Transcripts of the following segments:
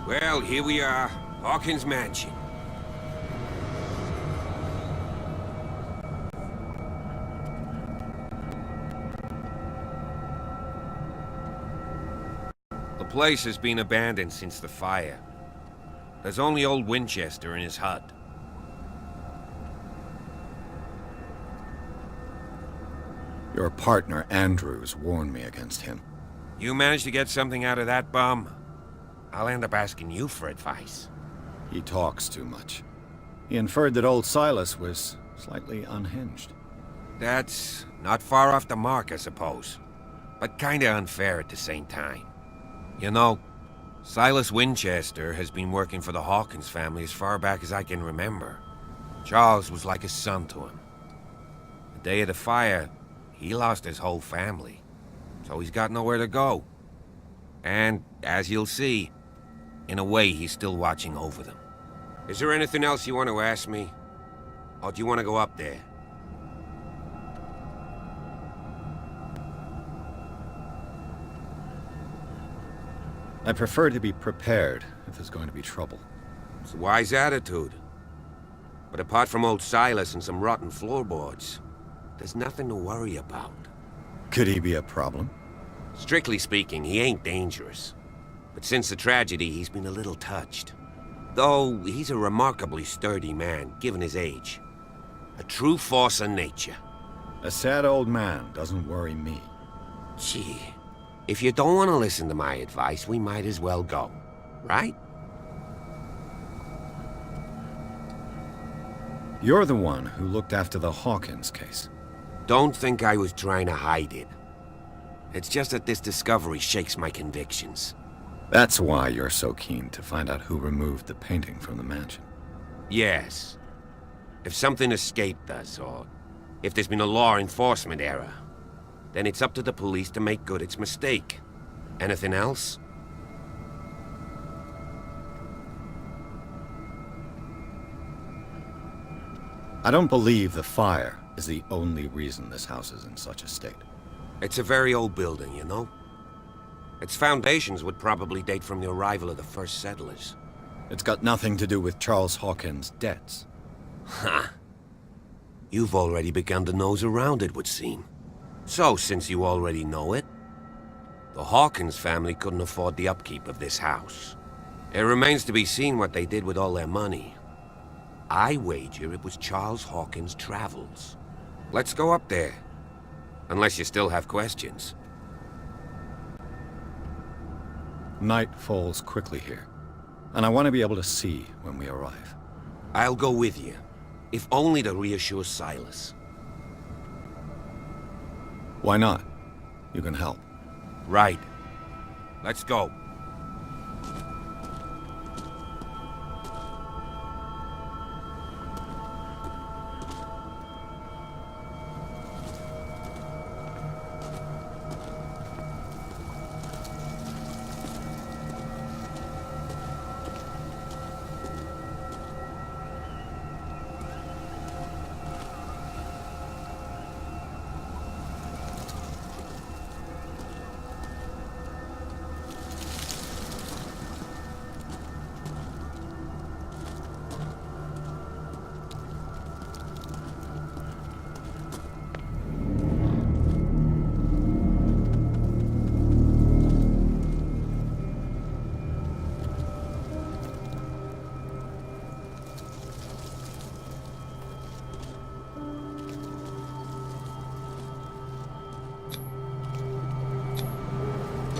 Well, here we are. Hawkins Mansion. The place has been abandoned since the fire. There's only old Winchester in his hut. Your partner, Andrews, warned me against him. You managed to get something out of that bum? I'll end up asking you for advice. He talks too much. He inferred that old Silas was slightly unhinged. That's not far off the mark, I suppose. But kinda unfair at the same time. You know, Silas Winchester has been working for the Hawkins family as far back as I can remember. Charles was like a son to him. The day of the fire, he lost his whole family, so he's got nowhere to go. And, as you'll see, in a way he's still watching over them. Is there anything else you want to ask me? Or do you want to go up there? I prefer to be prepared if there's going to be trouble. It's a wise attitude. But apart from old Silas and some rotten floorboards, there's nothing to worry about. Could he be a problem? Strictly speaking, he ain't dangerous. But since the tragedy, he's been a little touched. Though, he's a remarkably sturdy man, given his age. A true force of nature. A sad old man doesn't worry me. Gee, if you don't want to listen to my advice, we might as well go. Right? You're the one who looked after the Hawkins case. Don't think I was trying to hide it. It's just that this discovery shakes my convictions. That's why you're so keen to find out who removed the painting from the mansion. Yes. If something escaped us, or if there's been a law enforcement error, then it's up to the police to make good its mistake. Anything else? I don't believe the fire is the only reason this house is in such a state. It's a very old building, you know? Its foundations would probably date from the arrival of the first settlers. It's got nothing to do with Charles Hawkins' debts. Ha! You've already begun to nose around, it would seem. So, since you already know it, the Hawkins family couldn't afford the upkeep of this house. It remains to be seen what they did with all their money. I wager it was Charles Hawkins' travels. Let's go up there. Unless you still have questions. Night falls quickly here, and I want to be able to see when we arrive. I'll go with you, if only to reassure Silas. Why not? You can help. Right. Let's go.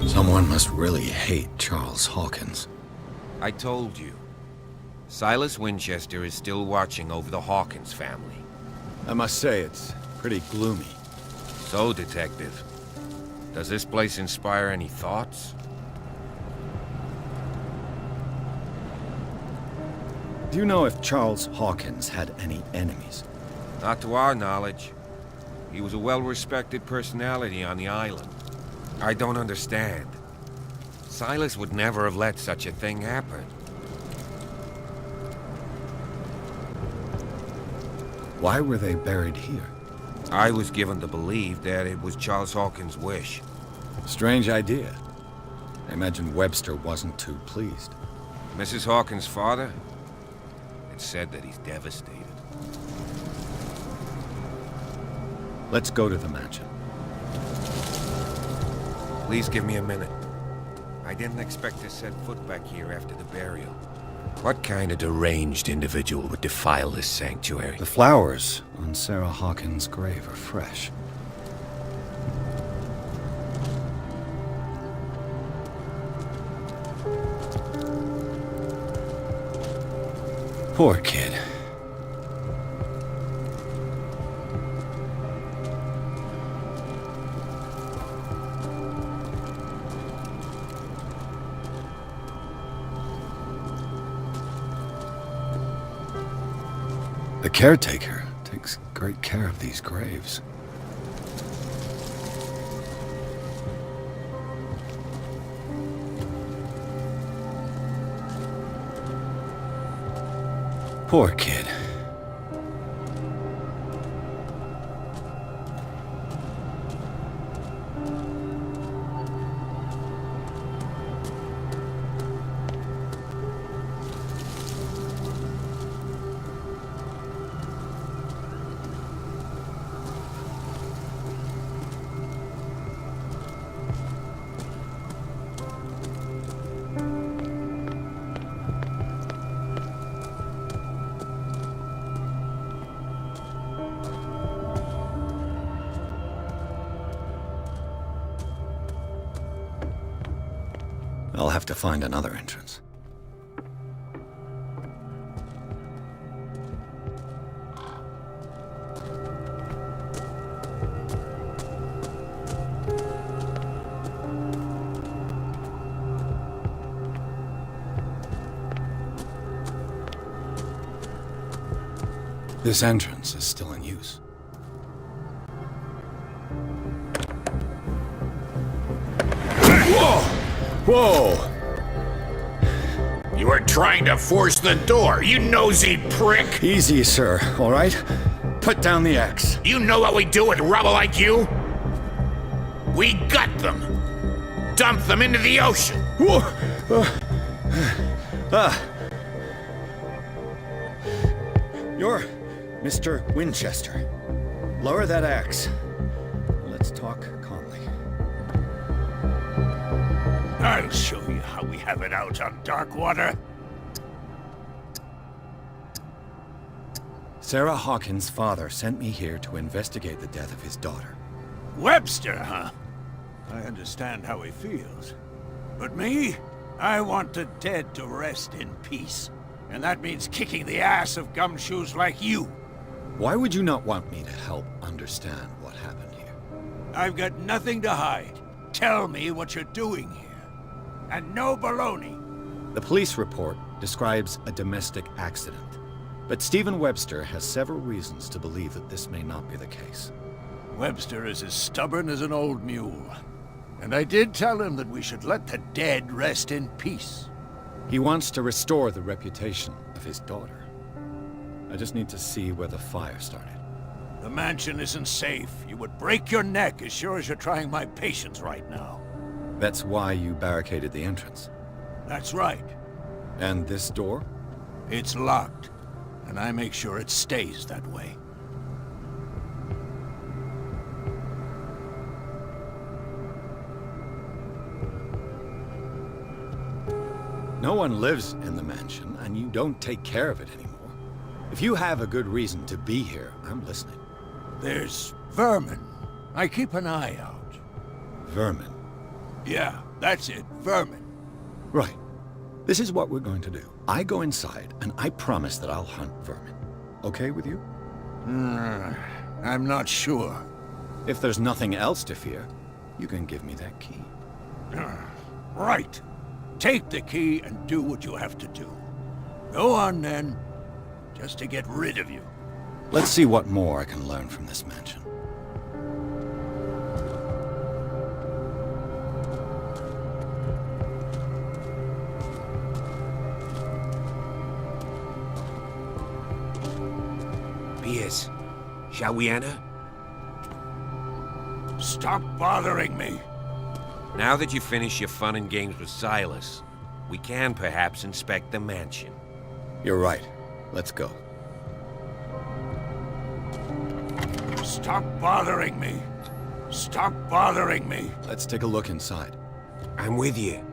Someone must really hate Charles Hawkins. I told you. Silas Winchester is still watching over the Hawkins family. I must say, it's pretty gloomy. So, Detective, does this place inspire any thoughts? Do you know if Charles Hawkins had any enemies? Not to our knowledge. He was a well-respected personality on the island. I don't understand. Silas would never have let such a thing happen. Why were they buried here? I was given to believe that it was Charles Hawkins' wish. Strange idea. I imagine Webster wasn't too pleased. Mrs. Hawkins' father? It's said that he's devastated. Let's go to the mansion. Please give me a minute. I didn't expect to set foot back here after the burial. What kind of deranged individual would defile this sanctuary? The flowers on Sarah Hawkins' grave are fresh. Poor kid. The caretaker takes great care of these graves. Poor kid. I'll have to find another entrance. This entrance is still in use. Whoa! You were trying to force the door, you nosy prick! Easy, sir, all right? Put down the axe. You know what we do with rubble like you? We gut them. Dump them into the ocean. You're Mr. Winchester. Lower that axe. Let's talk calmly. I'll show you how we have it out on Darkwater. Sarah Hawkins' father sent me here to investigate the death of his daughter. Webster, huh? I understand how he feels. But me? I want the dead to rest in peace. And that means kicking the ass of gumshoes like you. Why would you not want me to help understand what happened here? I've got nothing to hide. Tell me what you're doing here. And no baloney. The police report describes a domestic accident. But Stephen Webster has several reasons to believe that this may not be the case. Webster is as stubborn as an old mule. And I did tell him that we should let the dead rest in peace. He wants to restore the reputation of his daughter. I just need to see where the fire started. The mansion isn't safe. You would break your neck as sure as you're trying my patience right now. That's why you barricaded the entrance. That's right. And this door? It's locked. And I make sure it stays that way. No one lives in the mansion, and you don't take care of it anymore. If you have a good reason to be here, I'm listening. There's vermin. I keep an eye out. Vermin? Yeah, that's it. Vermin. Right. This is what we're going to do. I go inside, and I promise that I'll hunt vermin. Okay with you? I'm not sure. If there's nothing else to fear, you can give me that key. Right. Take the key and do what you have to do. Go on then, just to get rid of you. Let's see what more I can learn from this mansion. Piers, shall we enter? Stop bothering me. Now that you've finished your fun and games with Silas, we can perhaps inspect the mansion. You're right. Let's go. Stop bothering me. Stop bothering me. Let's take a look inside. I'm with you.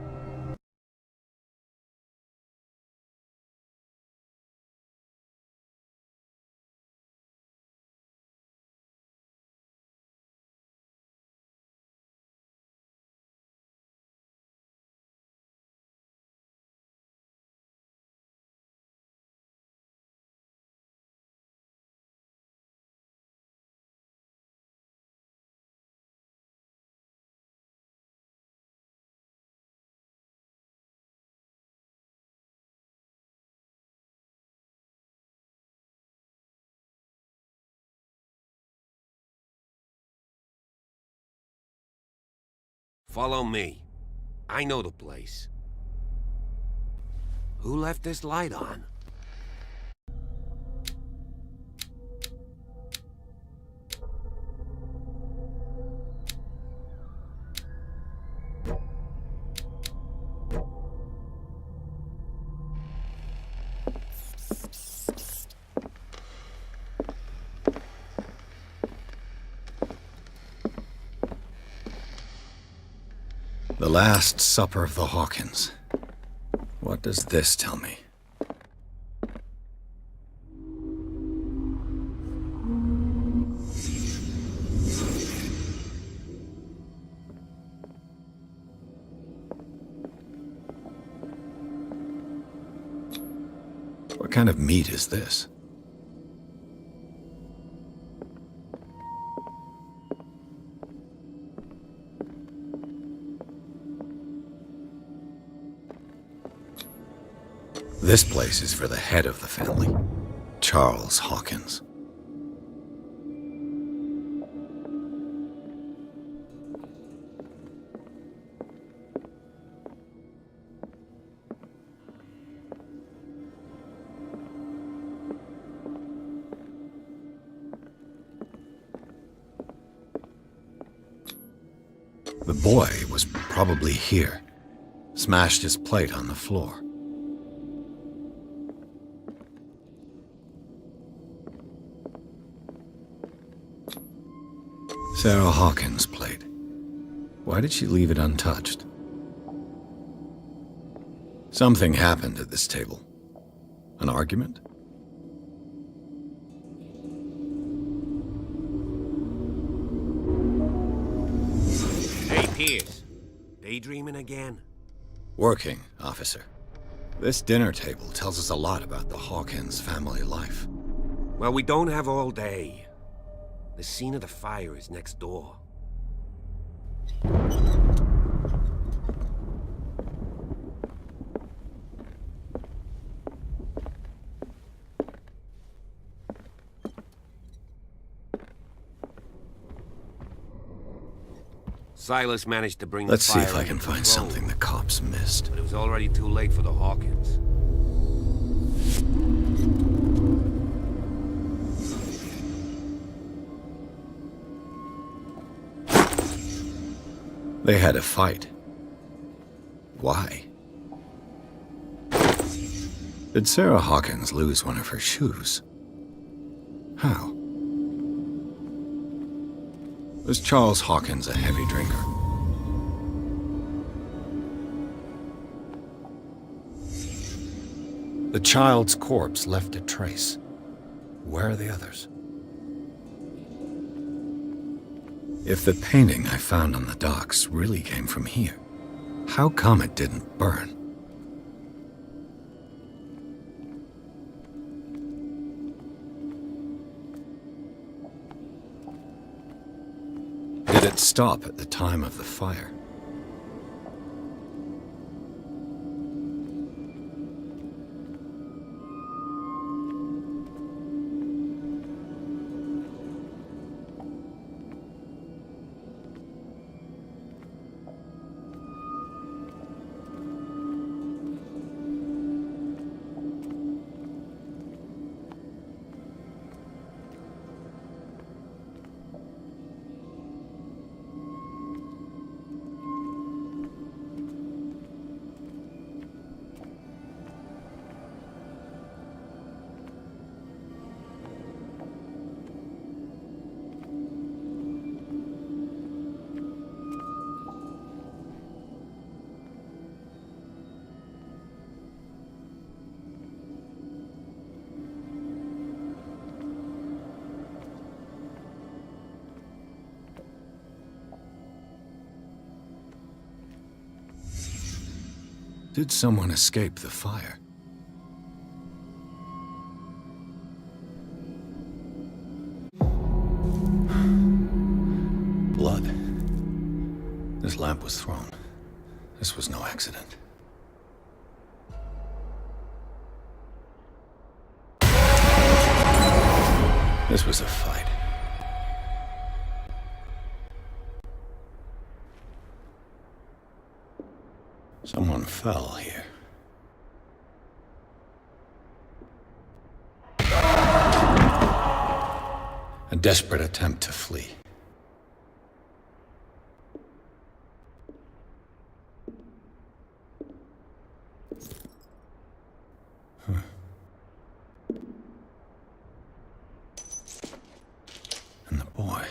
Follow me. I know the place. Who left this light on? The Last Supper of the Hawkins. What does this tell me? What kind of meat is this? This place is for the head of the family, Charles Hawkins. The boy was probably here, smashed his plate on the floor. Sarah Hawkins' plate. Why did she leave it untouched? Something happened at this table. An argument? Hey, Pierce. Daydreaming again? Working, officer. This dinner table tells us a lot about the Hawkins family life. Well, we don't have all day. The scene of the fire is next door. Silas managed to bring Let's the see fire if I under can find control, something the cops missed. but it was already too late for the Hawkins. They had a fight. Why? Did Sarah Hawkins lose one of her shoes? How? Was Charles Hawkins a heavy drinker? The child's corpse left a trace. Where are the others? If the painting I found on the docks really came from here, how come it didn't burn? Did it stop at the time of the fire? Did someone escape the fire? Blood. This lamp was thrown. This was no accident. This was a fight. Someone fell here. A desperate attempt to flee. And the boy.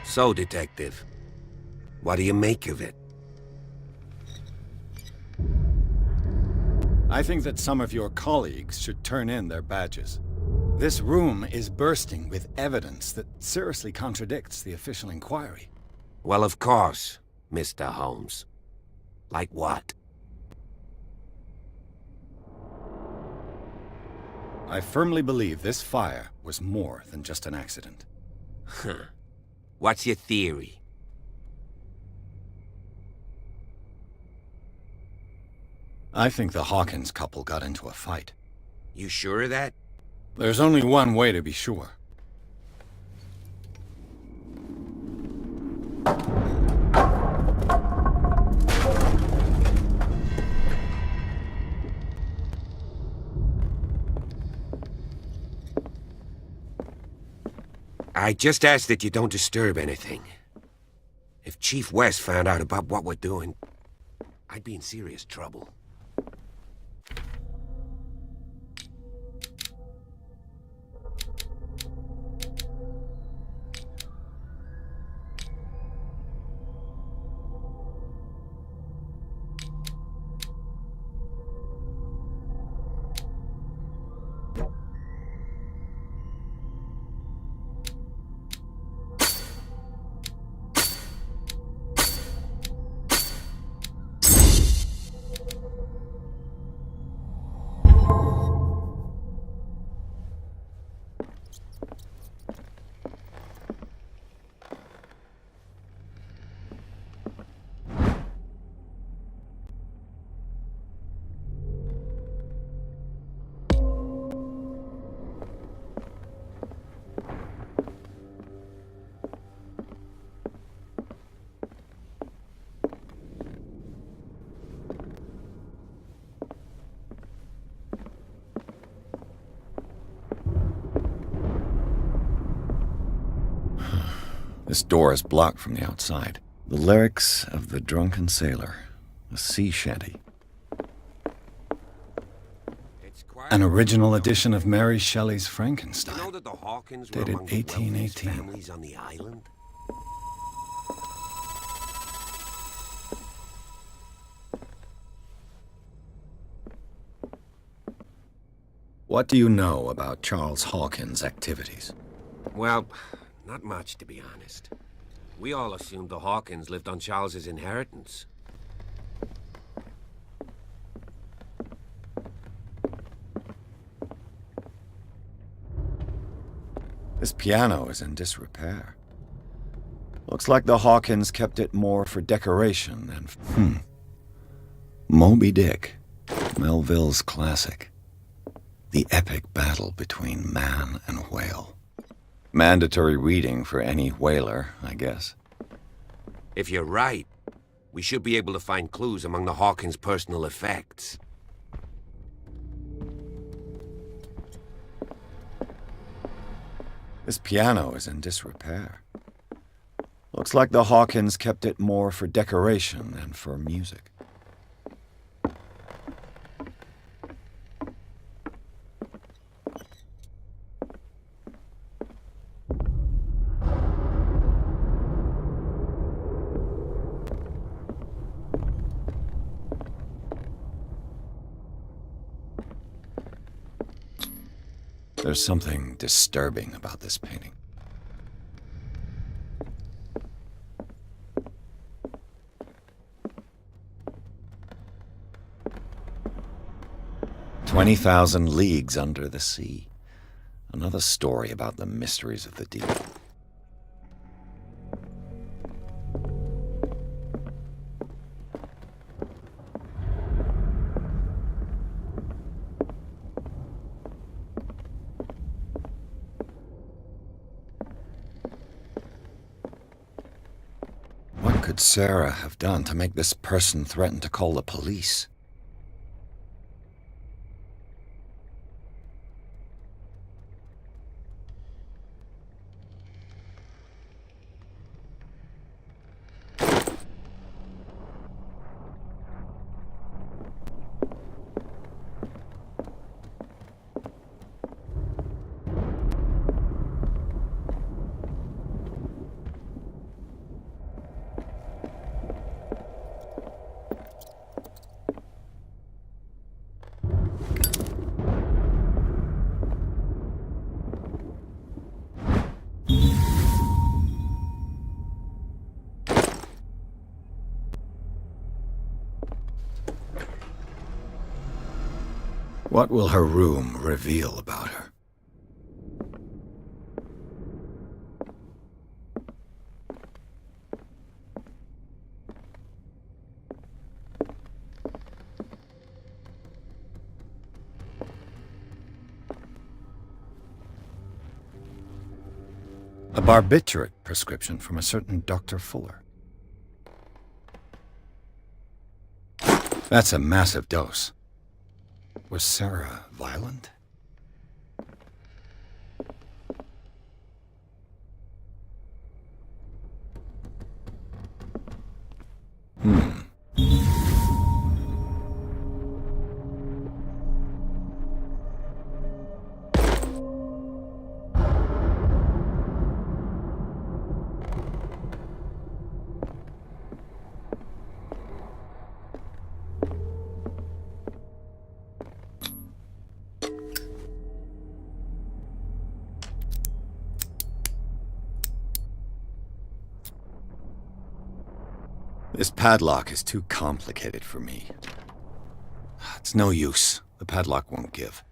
So, Detective, what do you make of it? I think that some of your colleagues should turn in their badges. This room is bursting with evidence that seriously contradicts the official inquiry. Well, of course, Mr. Holmes. Like what? I firmly believe this fire was more than just an accident. Huh. What's your theory? I think the Hawkins couple got into a fight. You sure of that? There's only one way to be sure. I just ask that you don't disturb anything. If Chief West found out about what we're doing, I'd be in serious trouble. This door is blocked from the outside. The lyrics of The Drunken Sailor, a sea shanty. An original edition of Mary Shelley's Frankenstein, You know that the Hawkins were dated among the wealthiest 1818. families on the island? What do you know about Charles Hawkins' activities? Well, not much, to be honest. We all assumed the Hawkins lived on Charles's inheritance. This piano is in disrepair. Looks like the Hawkins kept it more for decoration than... Moby Dick, Melville's classic. The epic battle between man and whale. Mandatory reading for any whaler, I guess. If you're right, we should be able to find clues among the Hawkins' personal effects. This piano is in disrepair. Looks like the Hawkins kept it more for decoration than for music. There's something disturbing about this painting. 20,000 leagues under the sea. Another story about the mysteries of the deep. What could Sarah have done to make this person threaten to call the police? What will her room reveal about her? A barbiturate prescription from a certain Dr. Fuller. That's a massive dose. Was Sarah violent? This padlock is too complicated for me. It's no use. The padlock won't give.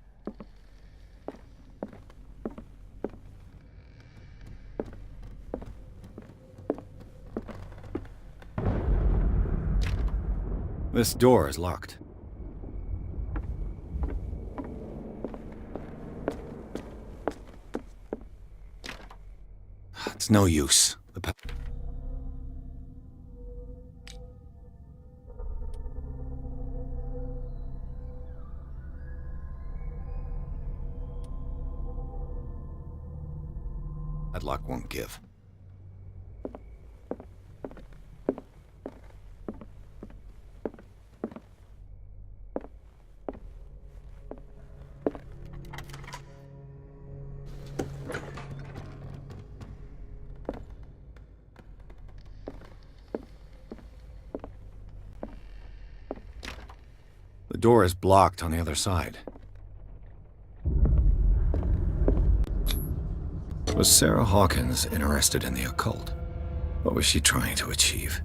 This door is locked. It's no use. Padlock won't give. The door is blocked on the other side. Was Sarah Hawkins interested in the occult? What was she trying to achieve?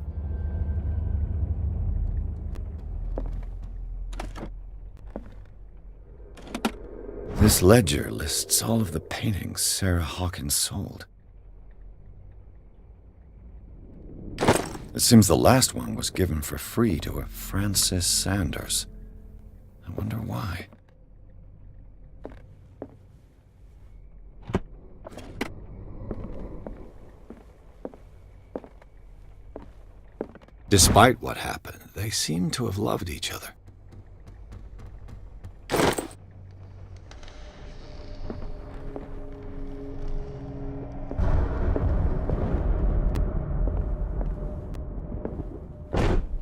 This ledger lists all of the paintings Sarah Hawkins sold. It seems the last one was given for free to a Francis Sanders. I wonder why. Despite what happened, they seem to have loved each other.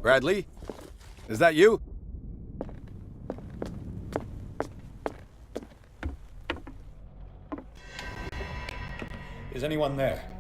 Bradley? Is that you? Is anyone there?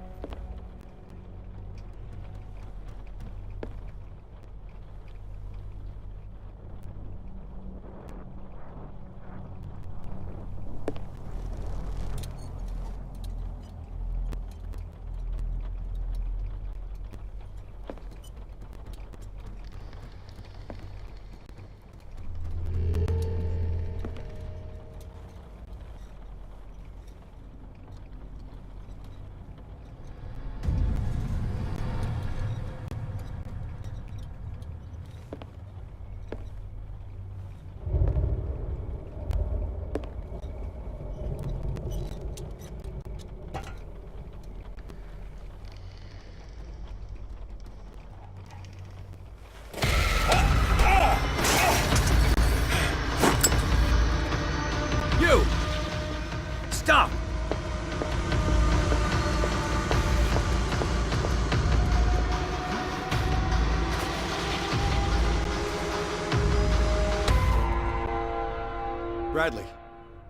Bradley,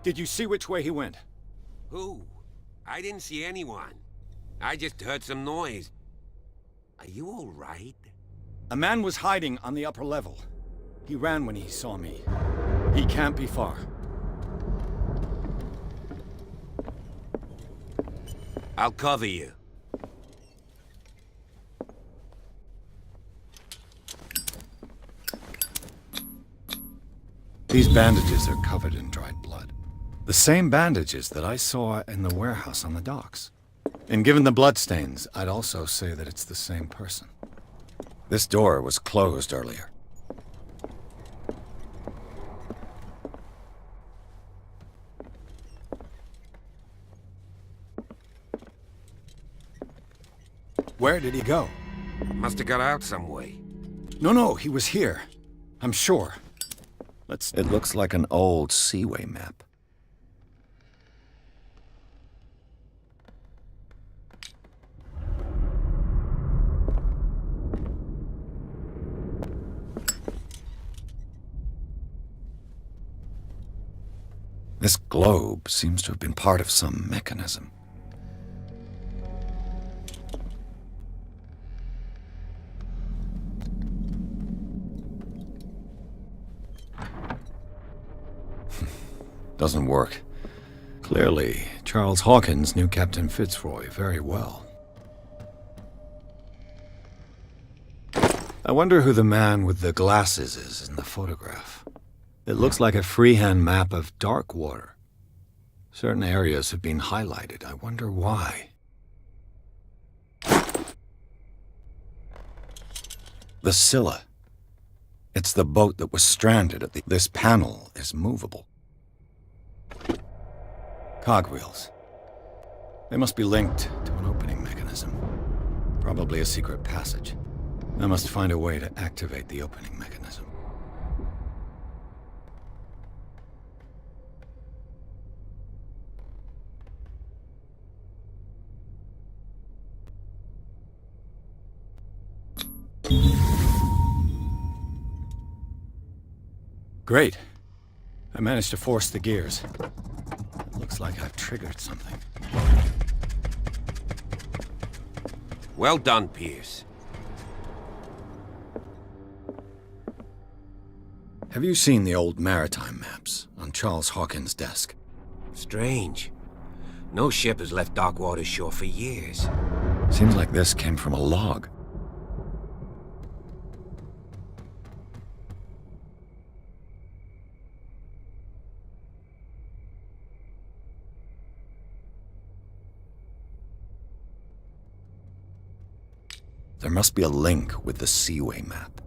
did you see which way he went? Who? I didn't see anyone. I just heard some noise. Are you all right? A man was hiding on the upper level. He ran when he saw me. He can't be far. I'll cover you. These bandages are covered in dried blood. The same bandages that I saw in the warehouse on the docks. And given the bloodstains, I'd also say that it's the same person. This door was closed earlier. Where did he go? Must have got out some way. No, he was here. I'm sure. It looks like an old seaway map. This globe seems to have been part of some mechanism. Doesn't work. Clearly, Charles Hawkins knew Captain Fitzroy very well. I wonder who the man with the glasses is in the photograph. It looks like a freehand map of dark water. Certain areas have been highlighted. I wonder why. The Scylla. It's the boat that was stranded at This panel is movable. Cogwheels. They must be linked to an opening mechanism. Probably a secret passage. I must find a way to activate the opening mechanism. Great. I managed to force the gears. Looks like I've triggered something. Well done, Pierce. Have you seen the old maritime maps on Charles Hawkins' desk? Strange. No ship has left Darkwater shore for years. Seems like this came from a log. There must be a link with the Seaway map.